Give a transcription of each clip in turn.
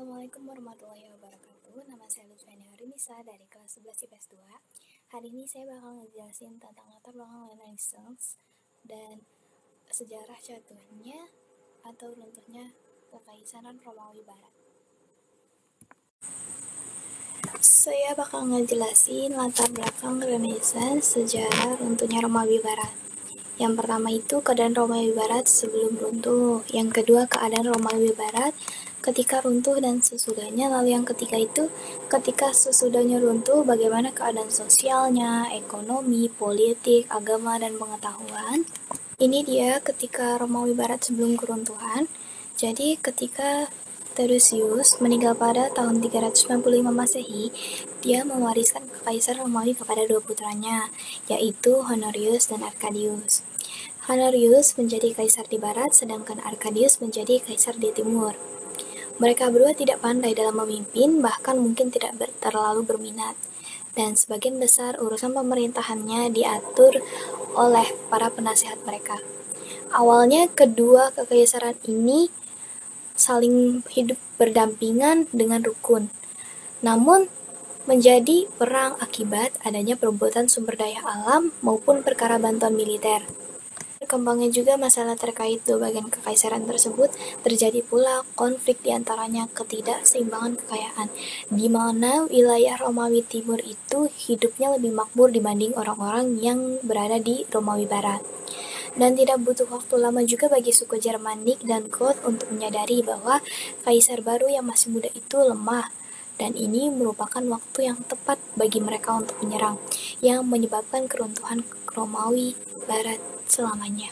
Assalamualaikum warahmatullahi wabarakatuh. Nama saya Lutfiani Harinisa dari kelas 11 IPS 2. Hari ini saya bakal ngejelasin tentang latar belakang Renaissance dan sejarah jatuhnya atau runtuhnya Kekaisaran Romawi Barat. Saya bakal ngejelasin latar belakang Renaissance, sejarah runtuhnya Romawi Barat. Yang pertama itu keadaan Romawi Barat sebelum runtuh. Yang kedua keadaan Romawi Barat ketika runtuh dan sesudahnya. Lalu yang ketiga itu ketika sesudahnya runtuh, bagaimana keadaan sosialnya, ekonomi, politik, agama, dan pengetahuan. Ini dia ketika Romawi Barat sebelum keruntuhan. Jadi ketika Theodosius meninggal pada tahun 395 Masehi, dia mewariskan kekaisaran Romawi kepada dua putranya, yaitu Honorius dan Arcadius. Honorius menjadi kaisar di barat, sedangkan Arcadius menjadi kaisar di timur. Mereka berdua tidak pandai dalam memimpin, bahkan mungkin tidak terlalu berminat. Dan sebagian besar urusan pemerintahannya diatur oleh para penasihat mereka. Awalnya kedua kekaisaran ini saling hidup berdampingan dengan rukun. Namun menjadi perang akibat adanya perebutan sumber daya alam maupun perkara bantuan militer. Berkembangnya juga masalah terkait dua bagian kekaisaran tersebut, terjadi pula konflik diantaranya ketidakseimbangan kekayaan, di mana wilayah Romawi Timur itu hidupnya lebih makmur dibanding orang-orang yang berada di Romawi Barat. Dan tidak butuh waktu lama juga bagi suku Germanik dan Goth untuk menyadari bahwa kaisar baru yang masih muda itu lemah, dan ini merupakan waktu yang tepat bagi mereka untuk menyerang, yang menyebabkan keruntuhan Romawi Barat selamanya.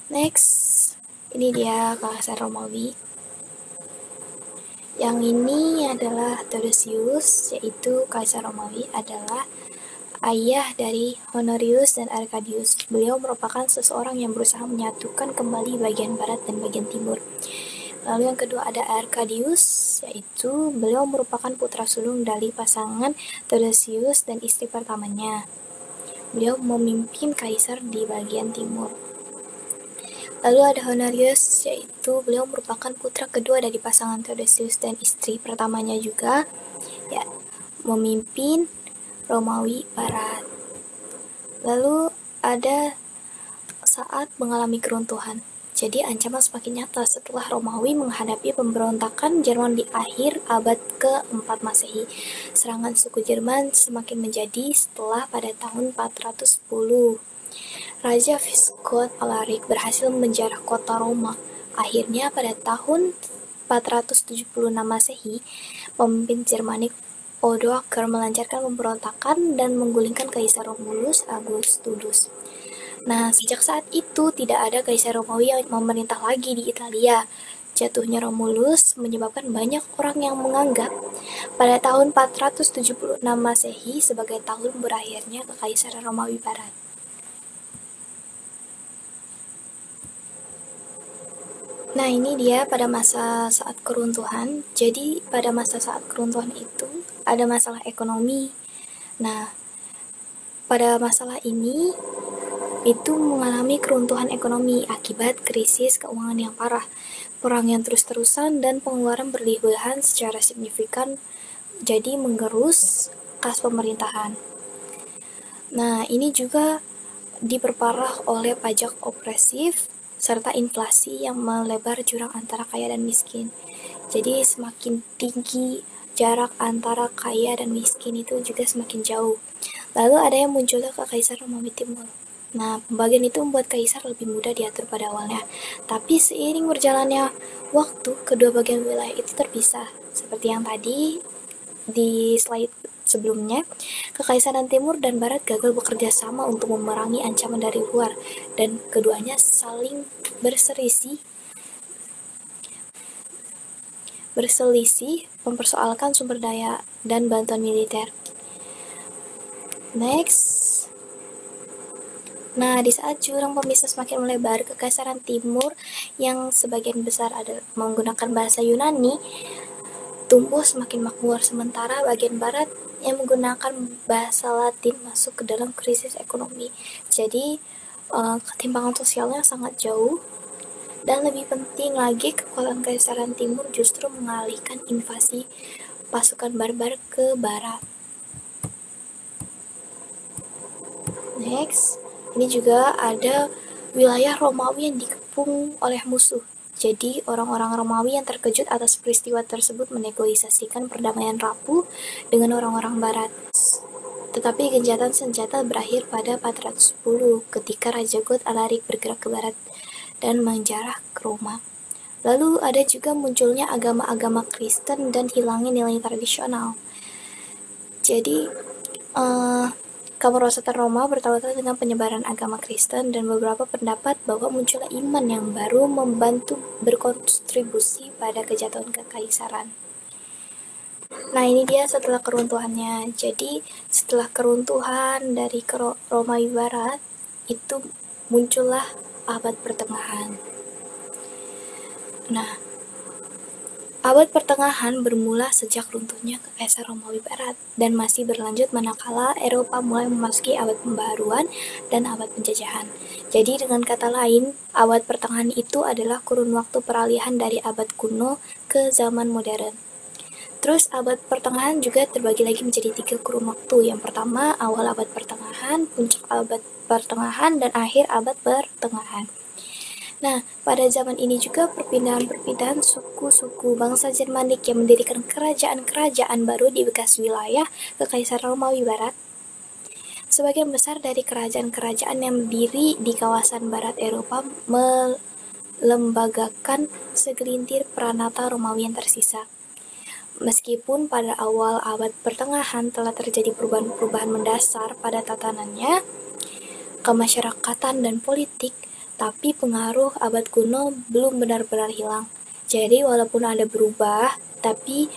Next, ini dia kaisar Romawi. Yang ini adalah Theodosius, yaitu kaisar Romawi adalah ayah dari Honorius dan Arcadius. Beliau merupakan seseorang yang berusaha menyatukan kembali bagian barat dan bagian timur. Lalu yang kedua ada Arcadius, yaitu beliau merupakan putra sulung dari pasangan Theodosius dan istri pertamanya. Beliau memimpin kaisar di bagian timur. Lalu ada Honorius, yaitu beliau merupakan putra kedua dari pasangan Theodosius dan istri pertamanya juga, ya, memimpin Romawi Barat. Lalu ada saat mengalami keruntuhan. Jadi ancaman semakin nyata setelah Romawi menghadapi pemberontakan Jerman di akhir abad ke-4 Masehi. Serangan suku Jerman semakin menjadi setelah pada tahun 410. Raja Visigoth Alaric berhasil menjarah kota Roma. Akhirnya pada tahun 476 Masehi, pemimpin Jermanik Odoaker melancarkan pemberontakan dan menggulingkan Kaisar Romulus Augustus. Nah, sejak saat itu tidak ada Kaisar Romawi yang memerintah lagi di Italia. Jatuhnya Romulus menyebabkan banyak orang yang menganggap pada tahun 476 Masehi sebagai tahun berakhirnya Kekaisaran Romawi Barat. Nah, ini dia pada masa saat keruntuhan. Jadi, pada masa saat keruntuhan itu ada masalah ekonomi. Nah, pada masalah ini itu mengalami keruntuhan ekonomi akibat krisis keuangan yang parah, perang yang terus-terusan, dan pengeluaran berlebihan secara signifikan jadi menggerus kas pemerintahan. Nah, ini juga diperparah oleh pajak opresif serta inflasi yang melebar jurang antara kaya dan miskin. Jadi semakin tinggi jarak antara kaya dan miskin itu juga semakin jauh. Lalu ada yang munculnya Kekaisaran Romawi Timur. Nah, pembagian itu membuat kaisar lebih mudah diatur pada awalnya. Tapi seiring berjalannya waktu, kedua bagian wilayah itu terpisah. Seperti yang tadi di slide sebelumnya, Kekaisaran Timur dan Barat gagal bekerja sama untuk memerangi ancaman dari luar, dan keduanya saling berselisih mempersoalkan sumber daya dan bantuan militer. Next. Nah, di saat jurang pemisah semakin melebar, Kekaisaran Timur yang sebagian besar adalah menggunakan bahasa Yunani tumbuh semakin makmur, sementara bagian barat yang menggunakan bahasa Latin masuk ke dalam krisis ekonomi. Jadi ketimpangan sosialnya sangat jauh, Dan lebih penting lagi, kekuatan Kekaisaran Timur justru mengalihkan invasi pasukan barbar ke barat. Next, ini juga ada wilayah Romawi yang dikepung oleh musuh. Jadi, orang-orang Romawi yang terkejut atas peristiwa tersebut menegosiasikan perdamaian rapuh dengan orang-orang barat. Tetapi gencatan senjata berakhir pada 410 ketika Raja God Alaric bergerak ke barat dan menjarah ke Roma. Lalu ada juga munculnya agama-agama Kristen dan hilangnya nilai tradisional. Jadi, kemerosotan Roma bertautan dengan penyebaran agama Kristen dan beberapa pendapat bahwa munculnya iman yang baru membantu berkontribusi pada kejatuhan kekaisaran. Nah, ini dia setelah keruntuhannya. Jadi, setelah keruntuhan dari Romawi Barat, itu muncullah abad pertengahan. Nah, abad pertengahan bermula sejak runtuhnya Kekaisaran Romawi Barat dan masih berlanjut manakala Eropa mulai memasuki abad pembaharuan dan abad penjajahan. Jadi dengan kata lain, abad pertengahan itu adalah kurun waktu peralihan dari abad kuno ke zaman modern. Terus abad pertengahan juga terbagi lagi menjadi 3 kurun waktu. Yang pertama, awal abad pertengahan, puncak abad pertengahan, dan akhir abad pertengahan. Nah, pada zaman ini juga perpindahan-perpindahan suku-suku bangsa Jermanik yang mendirikan kerajaan-kerajaan baru di bekas wilayah Kekaisaran Romawi Barat. Sebagian besar dari kerajaan-kerajaan yang berdiri di kawasan barat Eropa melembagakan segelintir pranata Romawi yang tersisa. Meskipun pada awal abad pertengahan telah terjadi perubahan-perubahan mendasar pada tatanannya, kemasyarakatan dan politik, tapi pengaruh abad kuno belum benar-benar hilang. Jadi walaupun ada berubah, tapi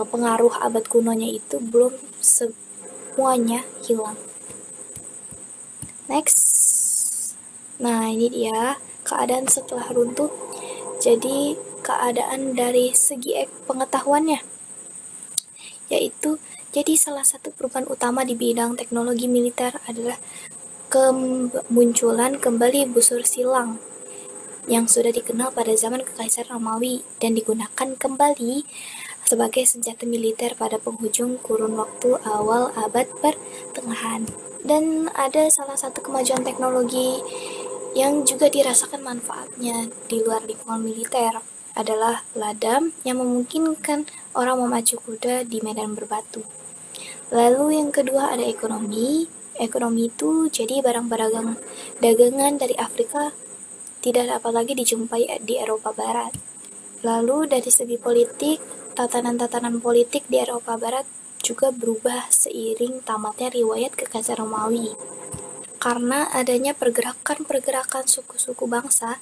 pengaruh abad kunonya itu belum semuanya hilang. Next. Nah, ini dia keadaan setelah runtuh. Jadi keadaan dari segi pengetahuannya, yaitu jadi salah satu perubahan utama di bidang teknologi militer adalah kemunculan kembali busur silang yang sudah dikenal pada zaman Kekaisaran Romawi dan digunakan kembali sebagai senjata militer pada penghujung kurun waktu awal abad pertengahan. Dan ada salah satu kemajuan teknologi yang juga dirasakan manfaatnya di luar lingkungan militer adalah ladam yang memungkinkan orang memacu kuda di medan berbatu. Lalu yang kedua ada ekonomi. Ekonomi itu jadi barang-barang dagangan dari Afrika tidak dapat lagi dijumpai di Eropa Barat. Lalu dari segi politik, tatanan-tatanan politik di Eropa Barat juga berubah seiring tamatnya riwayat Kekaisaran Romawi. Karena adanya pergerakan-pergerakan suku-suku bangsa,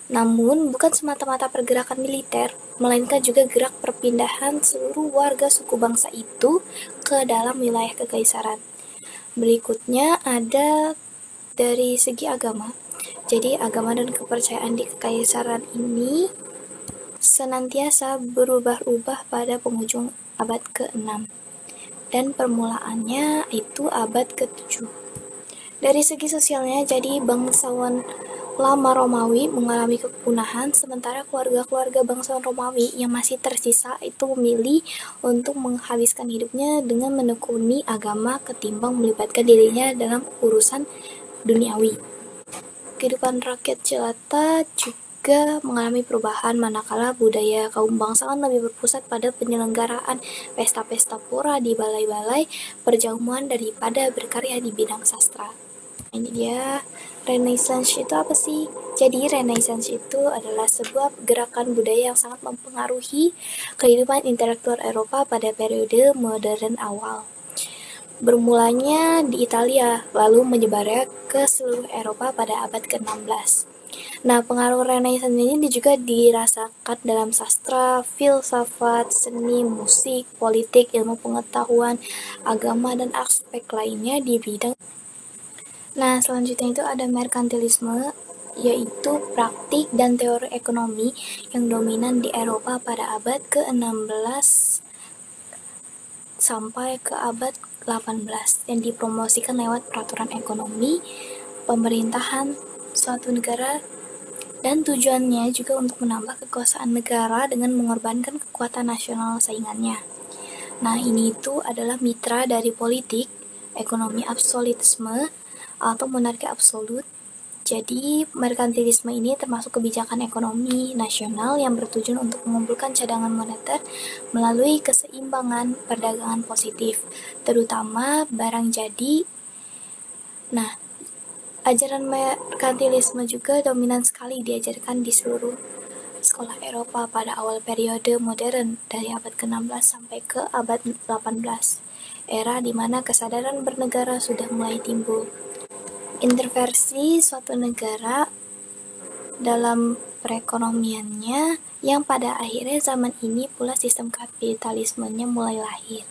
namun bukan semata-mata pergerakan militer, melainkan juga gerak perpindahan seluruh warga suku bangsa itu ke dalam wilayah kekaisaran. Berikutnya ada dari segi agama. Jadi agama dan kepercayaan di kekaisaran ini senantiasa berubah-ubah pada penghujung abad ke-6 dan permulaannya itu abad ke-7. Dari segi sosialnya, jadi bangsawan lama Romawi mengalami kepunahan, sementara keluarga-keluarga bangsawan Romawi yang masih tersisa itu memilih untuk menghabiskan hidupnya dengan menekuni agama ketimbang melibatkan dirinya dalam urusan duniawi. Kehidupan rakyat jelata juga mengalami perubahan manakala budaya kaum bangsawan lebih berpusat pada penyelenggaraan pesta-pesta pora di balai-balai perjamuan daripada berkarya di bidang sastra. Ini dia, Renaissance itu apa sih? Jadi Renaissance itu adalah sebuah gerakan budaya yang sangat mempengaruhi kehidupan intelektual Eropa pada periode modern awal. Bermulanya di Italia, lalu menyebarnya ke seluruh Eropa pada abad ke-16. Nah, pengaruh Renaissance ini juga dirasakan dalam sastra, filsafat, seni, musik, politik, ilmu pengetahuan, agama, dan aspek lainnya di bidang. Nah, selanjutnya itu ada merkantilisme, yaitu praktik dan teori ekonomi yang dominan di Eropa pada abad ke-16 sampai ke abad 18 yang dipromosikan lewat peraturan ekonomi, pemerintahan suatu negara, Dan tujuannya juga untuk menambah kekuasaan negara dengan mengorbankan kekuatan nasional saingannya. Nah, ini itu adalah mitra dari politik, ekonomi absolutisme, atau monarki absolut. Jadi, merkantilisme ini termasuk kebijakan ekonomi nasional yang bertujuan untuk mengumpulkan cadangan moneter melalui keseimbangan perdagangan positif, terutama barang jadi. Nah, ajaran merkantilisme juga dominan sekali diajarkan di seluruh sekolah Eropa pada awal periode modern dari abad ke-16 sampai ke abad 18, era di mana kesadaran bernegara sudah mulai timbul. Intervensi suatu negara dalam perekonomiannya yang pada akhirnya zaman ini pula sistem kapitalismenya mulai lahir.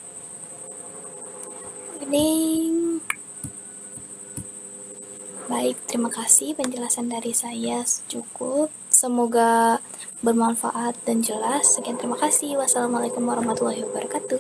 Baik, terima kasih penjelasan dari saya cukup. Semoga bermanfaat dan jelas. Sekian, terima kasih. Wassalamualaikum warahmatullahi wabarakatuh.